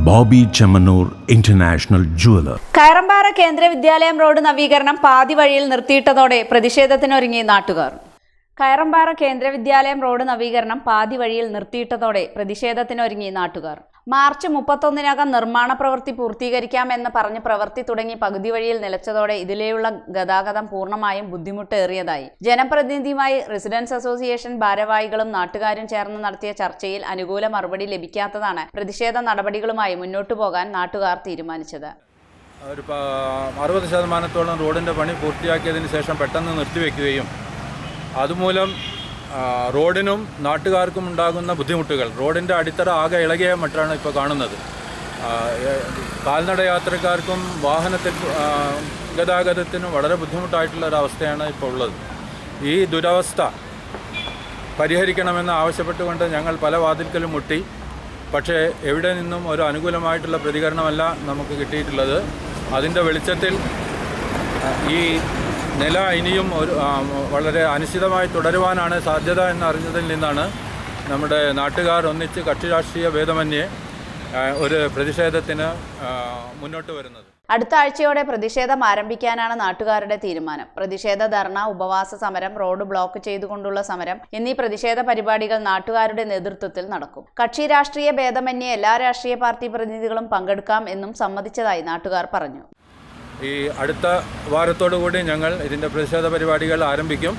Bobby Chemmanur international jeweller. Kayarampara Kendriya Vidyalaya road നവീകരണം പാതി വഴിയിൽ നിർത്തിയിട്ടതോടെ പ്രതിഷേധത്തിനൊരുങ്ങി നാട്ടുകാർ. കയറമ്പാറ കേന്ദ്ര വിദ്യാലയം റോഡ് നവീകരണം പാതി വഴിയിൽ നിർത്തിയിട്ടതോടെ പ്രതിഷേധത്തിനൊരുങ്ങി നാട്ടുകാർ. മാർച്ച് 31-നകം നിർമ്മാണ പ്രവൃത്തി പൂർത്തീകരിക്കാമെന്ന് പറഞ്ഞ് പ്രവൃത്തി തുടങ്ങി പകുതി വഴിയിൽ നിലച്ചതോടെ ഇതിലെയുള്ള ഗതാഗതം പൂർണ്ണമായും ബുദ്ധിമുട്ടേറിയതായി. ജനപ്രതിനിധിയുമായി റെസിഡൻസ് അസോസിയേഷൻ ഭാരവാഹികളും നാട്ടുകാരും ചേർന്ന് നടത്തിയ ചർച്ചയിൽ അനുകൂല മറുപടി ലഭിക്കാത്തതാണ് പ്രതിഷേധ നടപടികളുമായി മുന്നോട്ടു പോകാൻ നാട്ടുകാർ തീരുമാനിച്ചത്. ഒരു 60% റോഡിൻ്റെ പണി പൂർത്തിയാക്കിയതിന് ശേഷം പെട്ടെന്ന് നിർത്തിവെക്കുകയും അതുമൂലം റോഡിനും നാട്ടുകാർക്കും ഉണ്ടാകുന്ന ബുദ്ധിമുട്ടുകൾ, റോഡിൻ്റെ അടിത്തറ ആകെ ഇളകിയ മറ്റാണ് ഇപ്പോൾ കാണുന്നത്. കാൽനട യാത്രക്കാർക്കും ഗതാഗതത്തിനും വളരെ ബുദ്ധിമുട്ടായിട്ടുള്ള ഒരവസ്ഥയാണ് ഇപ്പോൾ ഉള്ളത്. ഈ ദുരവസ്ഥ പരിഹരിക്കണമെന്ന് ആവശ്യപ്പെട്ടുകൊണ്ട് ഞങ്ങൾ പല വാതിൽക്കലും മുട്ടി. പക്ഷേ എവിടെ നിന്നും ഒരു അനുകൂലമായിട്ടുള്ള പ്രതികരണമല്ല നമുക്ക് കിട്ടിയിട്ടുള്ളത്. അതിൻ്റെ വെളിച്ചത്തിൽ ഈ നില ഇനിയും വളരെ അനിശ്ചിതമായി തുടരുവാനാണ് സാധ്യത എന്നറിഞ്ഞതിൽ നിന്നാണ് നമ്മുടെ നാട്ടുകാർ ഒന്നിച്ച് കക്ഷി രാഷ്ട്രീയ ഭേദമന്യേ ഒരു പ്രതിഷേധത്തിന് മുന്നോട്ട് വരുന്നത്. അടുത്ത ആഴ്ചയോടെ പ്രതിഷേധം ആരംഭിക്കാനാണ് നാട്ടുകാരുടെ തീരുമാനം. പ്രതിഷേധ ധർണ, ഉപവാസ സമരം, റോഡ് ബ്ലോക്ക് ചെയ്തുകൊണ്ടുള്ള സമരം എന്നീ പ്രതിഷേധ പരിപാടികൾ നാട്ടുകാരുടെ നേതൃത്വത്തിൽ നടക്കും. കക്ഷി രാഷ്ട്രീയ ഭേദമന്യേ എല്ലാ രാഷ്ട്രീയ പാർട്ടി പ്രതിനിധികളും പങ്കെടുക്കാം എന്നും സമ്മതിച്ചതായി നാട്ടുകാർ പറഞ്ഞു. ഈ അടുത്ത വാരത്തോടുകൂടി ഞങ്ങൾ ഇതിൻ്റെ പ്രതിഷേധ പരിപാടികൾ ആരംഭിക്കും.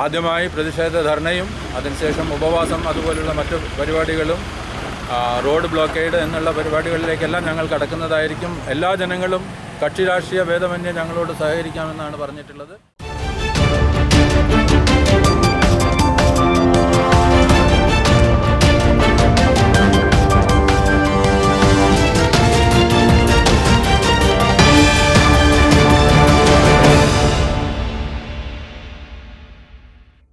ആദ്യമായി പ്രതിഷേധ ധർണയും അതിനുശേഷം ഉപവാസം, അതുപോലുള്ള മറ്റു പരിപാടികളും, റോഡ് ബ്ലോക്കേഡ് എന്നുള്ള പരിപാടികളിലേക്കെല്ലാം ഞങ്ങൾ കടക്കുന്നതായിരിക്കും. എല്ലാ ജനങ്ങളും കക്ഷി രാഷ്ട്രീയ ഭേദമന്യേ ഞങ്ങളോട് സഹകരിക്കാമെന്നാണ് പറഞ്ഞിട്ടുള്ളത്.